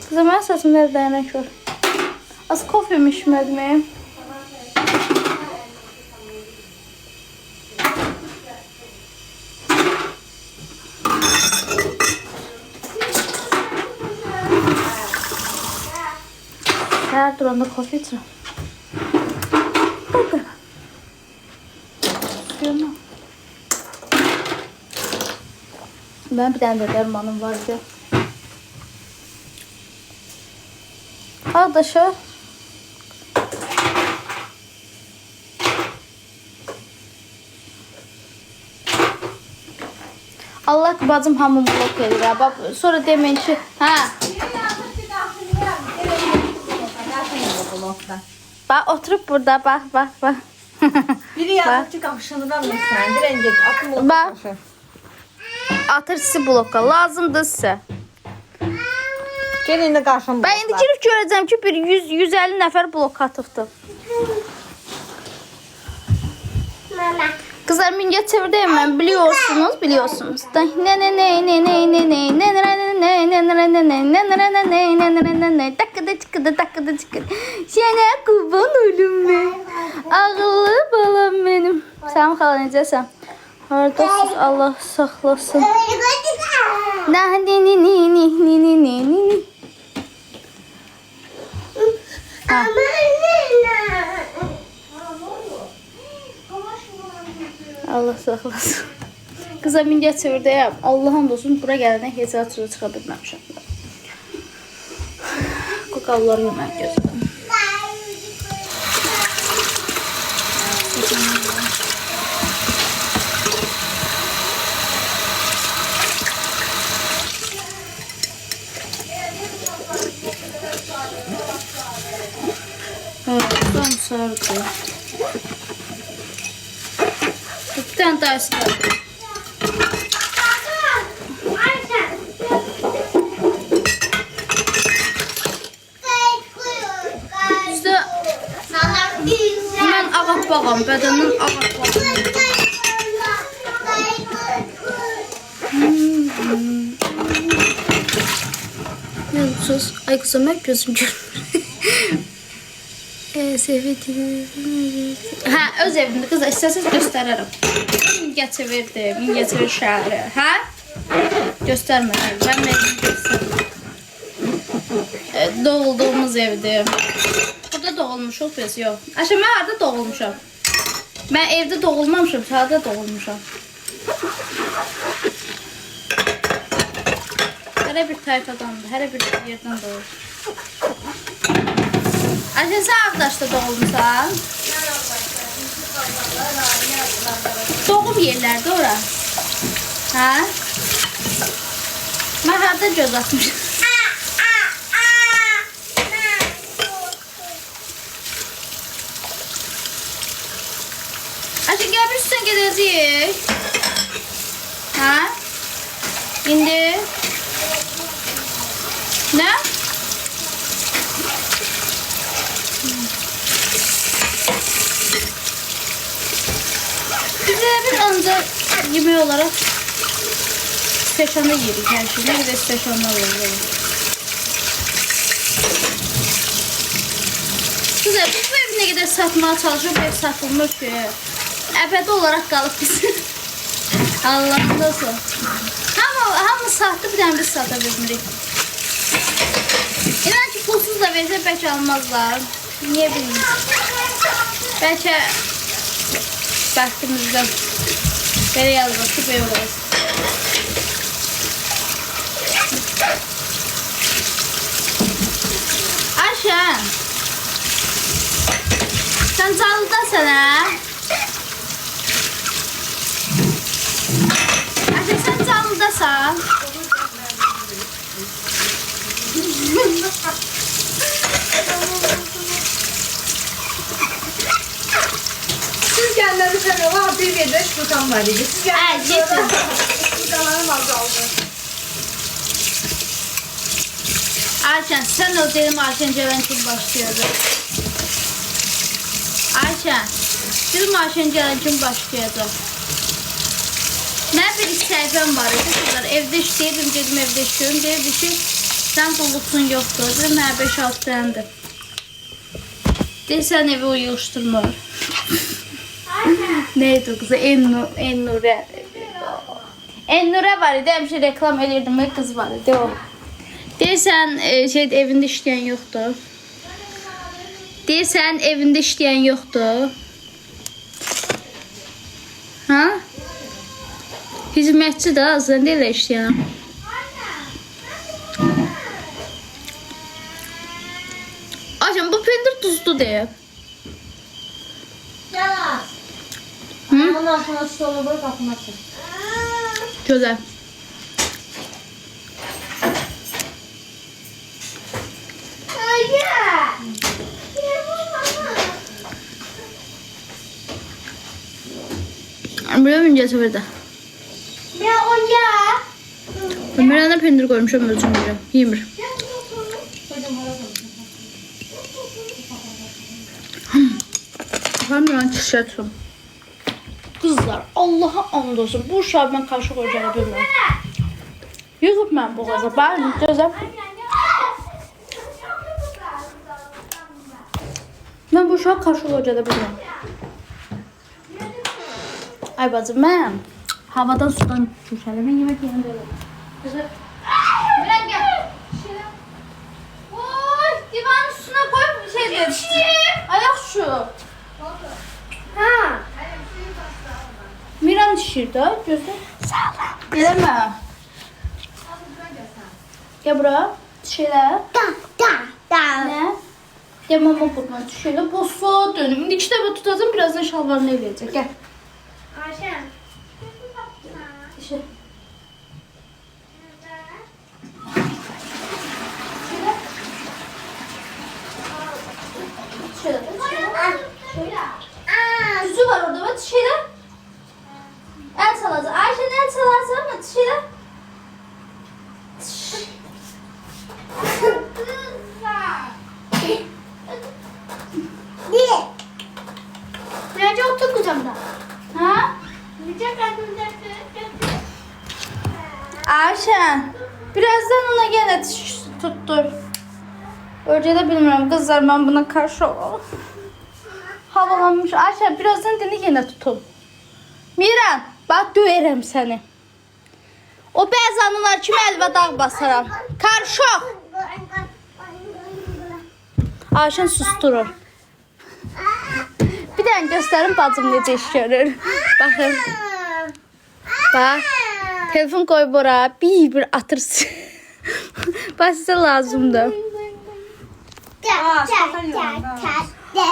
Kızım, mən səsim nədə dayanak var? Az kofemi içmədim. Her duranda kofe içirəm. Ben bir tane de dermanım vardı. Arkadaşlar. Allah bacım hamım blok edir. Bak sonra demeyin ki, ha. Bak oturup burada bak. Biri yazıcı kapışınıdan mesela dirence atım bak. Atır sizi bloka lazımdır size. Gelin de qarşım. Ben indi girib görəcəm ki, bir 100-150 nəfər blok atıbdı. Kızlar minge çevirdeyim ben, biliyorsunuz. Sene kurban ölüm be. Ağıllı balam benim. Sen xala necəsən? Haradasınız, Allah saxlasın. Allah saxlasın. Kıza minge çevirdeyim. Allah'ım olsun, bura gələnə heç açığa çıxa bilməmişəm. Qoqalları yemək gözlədim. Evet, tam sardı. Bir tane daha sardı. İşte ben ağappağam, bedenin ağappağam. Ne yapacağız? Ay kızım, hep gözüm görmüyor. Ha, öz evimdə qızlar, istəsəz göstərərəm. Mingə çevirdim, mingə çevir şəhəri. Hə? Göstərmədim, mən məcbur göstərdim. Doğulduğumuz evdir. Burada doğulmuşuq biz, yox. Aşağı, mən harada doğulmuşam? Mən evdə doğulmamışam, harada doğulmuşam? Hərə bir tayfadandır, hərə bir yerdən doğur. Ayşe, sen Ağdaş'ta doğulmuşsan? Doğum yerlerde ora. Ha? Ben harada göz atmışım. Ayşe, gel bir üstüne gideceğiz. Ha? İndi. Ne? Bir ancak yemeği olarak steşanda yedik her şeyi. Ne kadar steşanda olur. Güzel, bu evi ne kadar satmaya çalışıyor, bu ev satılmıyor ki. Ebedi olarak kalıp biz. Allah'ım nasıl? Hamı sattı, bir tane biz sata bilmirik. İnan ki pulsuz da verse belki almazlar. Niye bilmiyorum. Belki vaktimizden böyle yazmak ki böyle olsun. Ayşe, sen çalıdasın ha? Ayşe, sen çalıdasın. Siz kendileri seviyorlar. Bir gece şuradan var dedi. Siz Getir. şuradanlarım azaldı. Ayşen, sen o dedim Ayşen Cerençin başlıyordu. Ayşen, dedim Ayşen Cerençin başlıyordu. Ne bir səhifəm var idi. evdə işləyirdim, gedim evdə işləyirdim. Deyirdi ki, sən qulluqsun yoxdur. Dedim, hə 5-6 dənədir. Deyirsən evi o yığışdırmır. Neydi o kızı? Ennure. Ennure var idi. Həmişə reklam edirdim. Bir kız var idi o. Deyirsən evində işləyən yoxdur. Deyirsən evində işləyən yoxdur. Ha? Hizmetçi də azdan deyil işləyən. Aşkım bu pendir tuzlu deyib. Yalan. Hı? Onun altına stolu bırak kapını açın. Güzel. Biliyor muyum cesavrede? Ben ne pendir koymuşum özüm biliyorum. Yemir. Ben çişetim. Kızlar Allah'a and olsun. Bu uşağı ben karşı koyacağını bilmiyorum. Yığıp ben bu gaza. Ben gözüm. Ben bu uşağı karşı koyacağını bilmiyorum. Ay bacım ben havadan sudan düşerim. Ben yemek yiyen böyle. Güzel. Miran gel. Oy divanın üstüne koy bir şey diyor. Ayak şu. Ha. Miran şişir de gözde. Sağlam. Geleme. Gel buraya. Şöyle. Ne? Gel mama buradan. Şöyle boşluğa dönüm. İndi iki dəfə tutacağım. Birazdan şalvarını eləyəcək. Gel. Ayşen. Şöyle. Şöyle. Düzü var orada bak şöyle. El salası. Ayşen el salası ama şöyle. Nerede otur kucamda? Ha? Ayşen. Birazdan ona gene tuttur. Önce de bilmiyorum kızlar ben buna karşı olalım. Havalanmış. Ayşen birazdan dini yine tutun. Miran bak döverim seni. O bəzi anılar kimi əlvə dağ basaram. Karşı. Ayşen susturur. Bir tane gösterin bacım necə iş görür. Bakın. Bak. Telefon koy bura. Bir atırsın. Bak size lazımdır.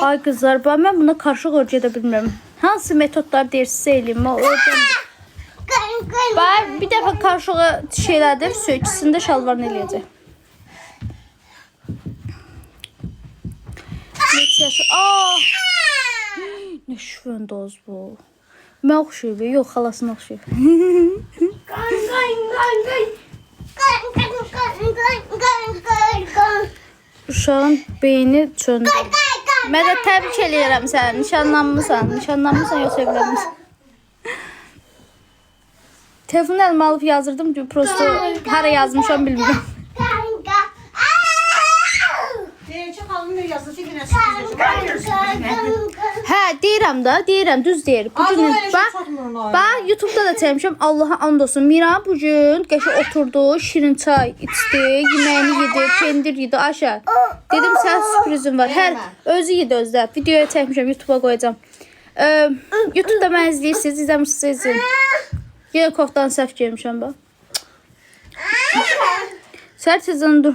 Ay kızlar ben buna karşı koyucu da bilmiyorum. Hansı metodlar deyirsə eləyim. Ben bir dəfə karşıya şeylərdir. Söyküsündə şalvarını eləyəcək. Ne şüvəndoz bu. Mən oxşuyub, yox xalasına oxşuyub. Uşağın beyni çöndü. Mən də təbrik eləyirəm səni. Nişanlanmısan yoxsa evlənmisən? Telefonu əlimə alıb yazırdım ki, prosto hara yazmışam bilmirəm. Hə, deyirəm, düz deyir. Bugün bax YouTube'da da çəkmişəm. Allah'a and olsun. Mira bugün qəşə oturdu, şirin çay içdi, yeməyini yedi, pendir yedi. Ayşə, dedim sən sürprizim var. Hər özü yedi özdə. Videoya çəkmişəm, YouTube'a qoyacağam. YouTube'da mən izləyirsiniz, izləmişsiniz. Yenə koftanı səhv geymişəm bax. Sərt sezonu dur.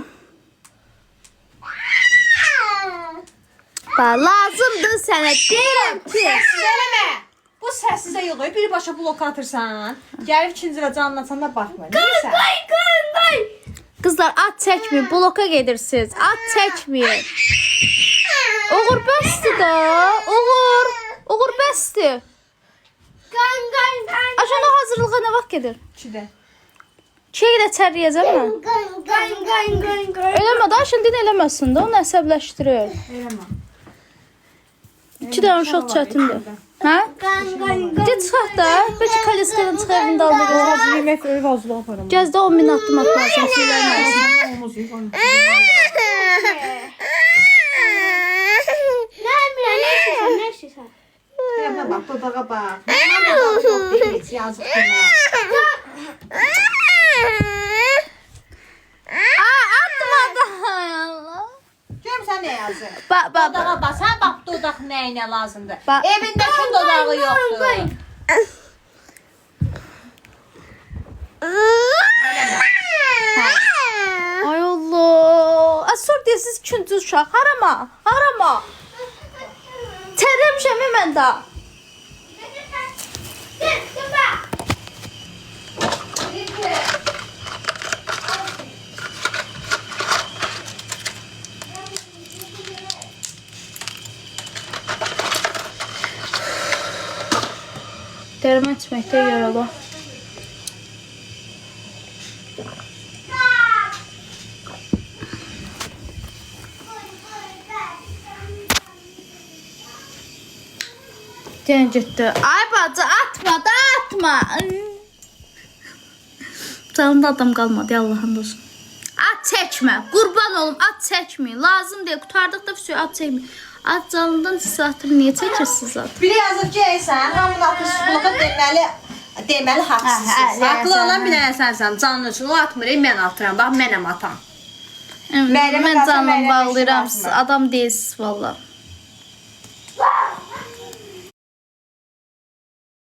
Lazımdır sənə deyirəm ki. Söyleme. Bu səssizə yox. Birbaşa blok atırsan. Gəlib ikinci və canlansan da baxma. Neysə. Qızlar at çəkməyin. Bloka gedirsiniz. At çəkməyin. Oğur bəsdir da. Oğur bəsdir. Aşağıda hazırlığa nə vaxt gedir? 2-də. 2-yə qədər çərləyəcəm mən. Eləmə da, şimdi eləməsin də. Onu əsəbləşdirir. Eləmə. 2 dənə uşaq çətindir. Hə? Get çıxaq da. Bəlkə Kaleskadan çıx evində alırıq. Az yemək ev azlı aparım. Gəzdə 10 min atdım atmasın. Söylərməsin. Olmaz yiyib. Ne istiyorsun? Hemen bak dodağa bak. Aman dodağı yok değil. Yazık günah. Atmadı. Hay Allah. Görüm sen ne yazır? Bak. Dodağa bak. Sen bak dodak neyine lazımdır. Bak. Evindeki dodağı yoktur. Ay Allah. Asor deyəsiz ikinci uşaq. Harama. Tərəmişəm mən də. Dərmə içməkdə yaralı. Gene getdi. Ay bacı atma. Canımda adam qalmadı Allah'ın olsun. At çəkmə. Qurban olum at çəkməyin. Lazım deyil. Qurtardıqda bir at çəkməyin. At canından istirahatını niyə çəkirsiniz at? Biri yazır ki sən hamının atışlığı deməli haqsızsın. Haqlı olan bir dənə sənsən. Canın üçün o atmır, mən atıram. Bax mənəm atan. Mən Məryəmə canımı Məryəmə bağlayıram. işin Adam deyilsiniz valla.